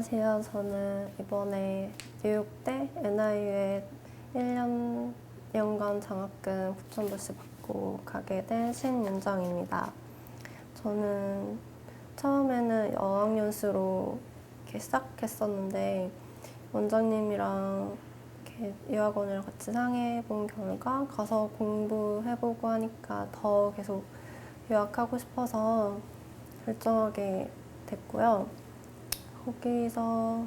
안녕하세요. 저는 이번에 뉴욕대 NIU에 1년 연간 장학금 9,000불씩 받고 가게 된 신윤정입니다. 저는 처음에는 어학연수로 이렇게 시작했었는데 원장님이랑 이렇게 유학원을 같이 상의해본 결과 가서 공부해보고 하니까 더 계속 유학하고 싶어서 결정하게 됐고요. 거기서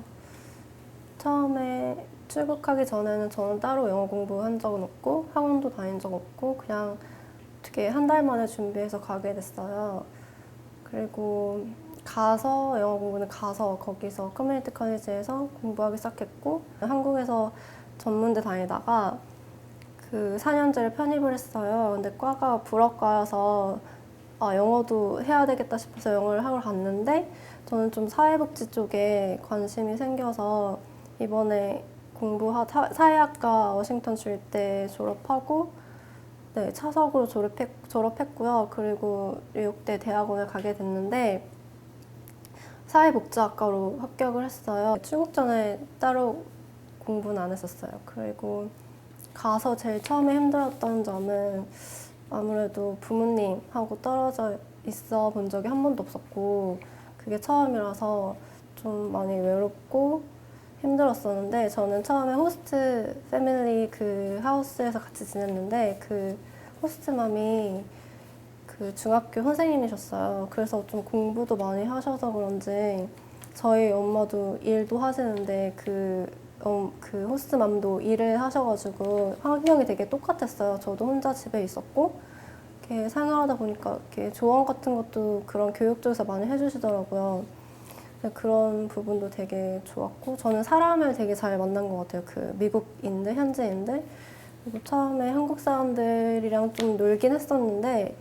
처음에 출국하기 전에는 저는 따로 영어 공부한 적은 없고 학원도 다닌 적 없고 그냥 어떻게 한 달 만에 준비해서 가게 됐어요. 그리고 가서 영어 공부는 가서 거기서 커뮤니티 커리지에서 공부하기 시작했고 한국에서 전문대 다니다가 그 4년제를 편입을 했어요. 근데 과가 불어과여서 영어도 해야 되겠다 싶어서 영어를 하러 갔는데 저는 좀 사회복지 쪽에 관심이 생겨서 이번에 사회학과 워싱턴 주립대 졸업하고 차석으로 졸업했고요. 그리고 뉴욕대 대학원을 가게 됐는데 사회복지학과로 합격을 했어요. 출국 전에 따로 공부는 안 했었어요. 그리고 가서 제일 처음에 힘들었던 점은 아무래도 부모님하고 떨어져 있어 본 적이 한 번도 없었고 그게 처음이라서 좀 많이 외롭고 힘들었었는데 저는 처음에 호스트 패밀리 그 하우스에서 같이 지냈는데 그 호스트맘이 그 중학교 선생님이셨어요. 그래서 좀 공부도 많이 하셔서 그런지 저희 엄마도 일도 하시는데 그 호스트맘도 일을 하셔가지고 환경이 되게 똑같았어요. 저도 혼자 집에 있었고 이렇게 생활하다 보니까 이렇게 조언 같은 것도 그런 교육 쪽에서 많이 해주시더라고요. 그런 부분도 되게 좋았고 저는 사람을 되게 잘 만난 것 같아요. 그 미국인들, 현지인들. 그리고 처음에 한국 사람들이랑 좀 놀긴 했었는데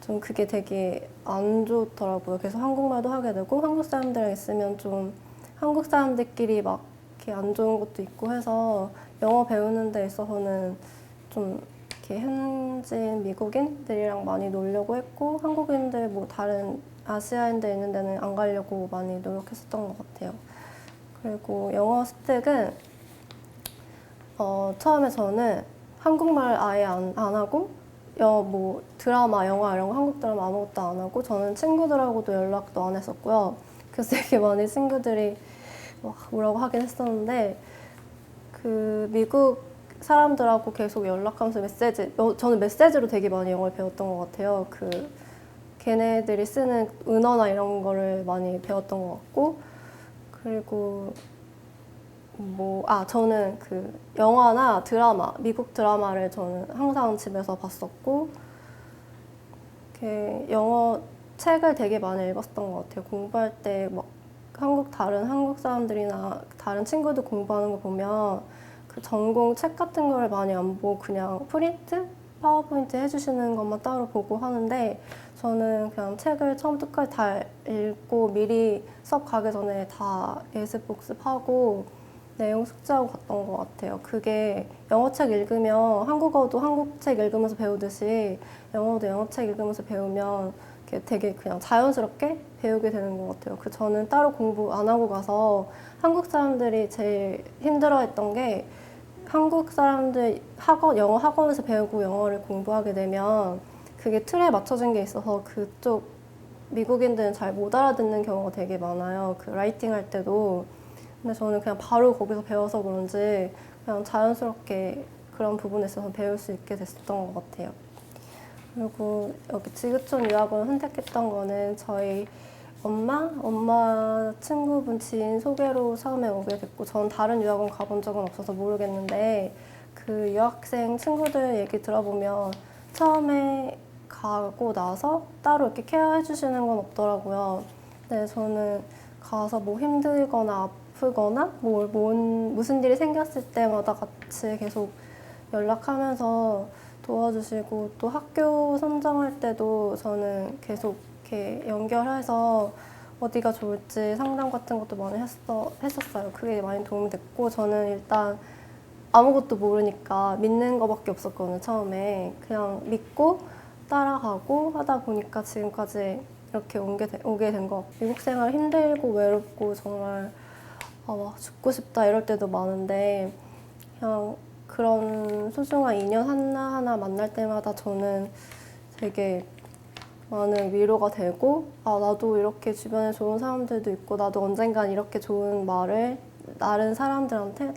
좀 그게 되게 안 좋더라고요. 그래서 한국말도 하게 되고 한국 사람들이랑 있으면 좀 한국 사람들끼리 막 이렇게 안 좋은 것도 있고 해서 영어 배우는 데 있어서는 좀 이렇게 현지인 미국인들이랑 많이 놀려고 했고 한국인들 뭐 다른 아시아인들 있는 데는 안 가려고 많이 노력했었던 것 같아요. 그리고 영어 습득은 처음에 저는 한국말 아예 안 하고 뭐 드라마, 영화 이런 거 한국 드라마 아무것도 안 하고 저는 친구들하고도 연락도 안 했었고요. 그래서 되게 많이 친구들이 막 뭐라고 하긴 했었는데 그 미국 사람들하고 계속 연락하면서 저는 메시지로 되게 많이 영어를 배웠던 것 같아요. 그 걔네들이 쓰는 은어나 이런 거를 많이 배웠던 것 같고 그리고 저는 그 영화나 드라마, 미국 드라마를 저는 항상 집에서 봤었고 이렇게 영어 책을 되게 많이 읽었던 것 같아요. 공부할 때 막 다른 한국 사람들이나 다른 친구들 공부하는 거 보면 그 전공 책 같은 거를 많이 안 보고 그냥 파워포인트 해주시는 것만 따로 보고 하는데 저는 그냥 책을 처음부터 끝까지 다 읽고 미리 수업 가기 전에 다 예습 복습하고 내용 숙지하고 갔던 것 같아요. 그게 영어 책 읽으면 한국어도 한국 책 읽으면서 배우듯이 영어도 영어 책 읽으면서 배우면 되게 그냥 자연스럽게 배우게 되는 것 같아요. 저는 따로 공부 안 하고 가서 한국 사람들이 제일 힘들어했던 게 한국 사람들 영어 학원에서 배우고 영어를 공부하게 되면 그게 틀에 맞춰진 게 있어서 그쪽 미국인들은 잘 못 알아듣는 경우가 되게 많아요. 그 라이팅 할 때도. 근데 저는 그냥 바로 거기서 배워서 그런지 그냥 자연스럽게 그런 부분에 있어서 배울 수 있게 됐었던 것 같아요. 그리고 여기 지구촌 유학원을 선택했던 거는 저희 엄마 친구분 지인 소개로 처음에 오게 됐고 전 다른 유학원 가본 적은 없어서 모르겠는데 그 유학생 친구들 얘기 들어보면 처음에 가고 나서 따로 이렇게 케어해 주시는 건 없더라고요. 근데 저는 가서 뭐 힘들거나 아프거나 무슨 일이 생겼을 때마다 같이 계속 연락하면서 도와주시고 또 학교 선정할 때도 저는 계속 이렇게 연결해서 어디가 좋을지 상담 같은 것도 많이 했었어요. 그게 많이 도움이 됐고 저는 일단 아무것도 모르니까 믿는 거밖에 없었거든요. 처음에 그냥 믿고 따라가고 하다 보니까 지금까지 이렇게 오게 된 것 같고 미국 생활 힘들고 외롭고 정말 막 죽고 싶다 이럴 때도 많은데 그냥 그런 소중한 인연 하나하나 만날 때마다 저는 되게 많은 위로가 되고 나도 이렇게 주변에 좋은 사람들도 있고 나도 언젠간 이렇게 좋은 말을 다른 사람들한테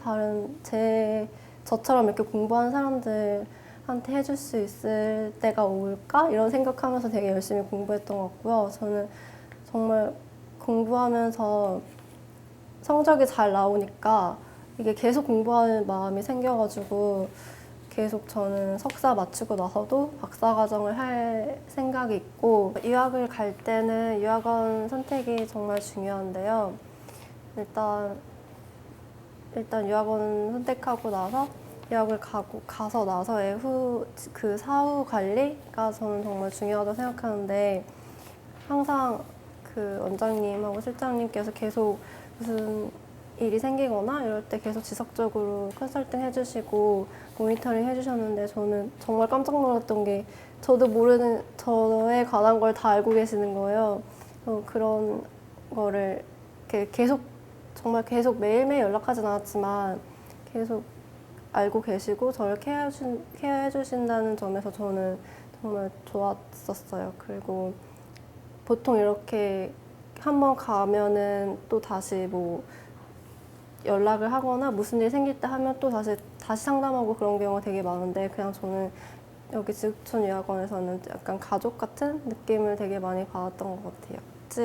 저처럼 이렇게 공부하는 사람들한테 해줄 수 있을 때가 올까? 이런 생각하면서 되게 열심히 공부했던 것 같고요. 저는 정말 공부하면서 성적이 잘 나오니까 이게 계속 공부하는 마음이 생겨가지고 계속 저는 석사 마치고 나서도 박사과정을 할 생각이 있고 유학을 갈 때는 유학원 선택이 정말 중요한데요. 일단 유학원 선택하고 나서 유학을 가서 나서의 그 사후 관리가 저는 정말 중요하다고 생각하는데 항상 그 원장님하고 실장님께서 계속 무슨 일이 생기거나 이럴 때 계속 지속적으로 컨설팅 해주시고 모니터링 해주셨는데 저는 정말 깜짝 놀랐던 게 저도 모르는 저에 관한 걸 다 알고 계시는 거예요. 그런 거를 이렇게 정말 계속 매일매일 연락하진 않았지만 계속 알고 계시고 저를 케어해 주신다는 점에서 저는 정말 좋았었어요. 그리고 보통 이렇게 한번 가면은 또 다시 뭐 연락을 하거나 무슨 일 생길 때 하면 또 다시 상담하고 그런 경우가 되게 많은데 그냥 저는 여기 지구촌유학원에서는 약간 가족 같은 느낌을 되게 많이 받았던 것 같아요.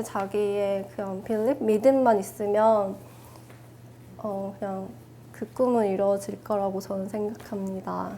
자기의 그냥 믿음만 있으면 그냥 그 꿈은 이루어질 거라고 저는 생각합니다.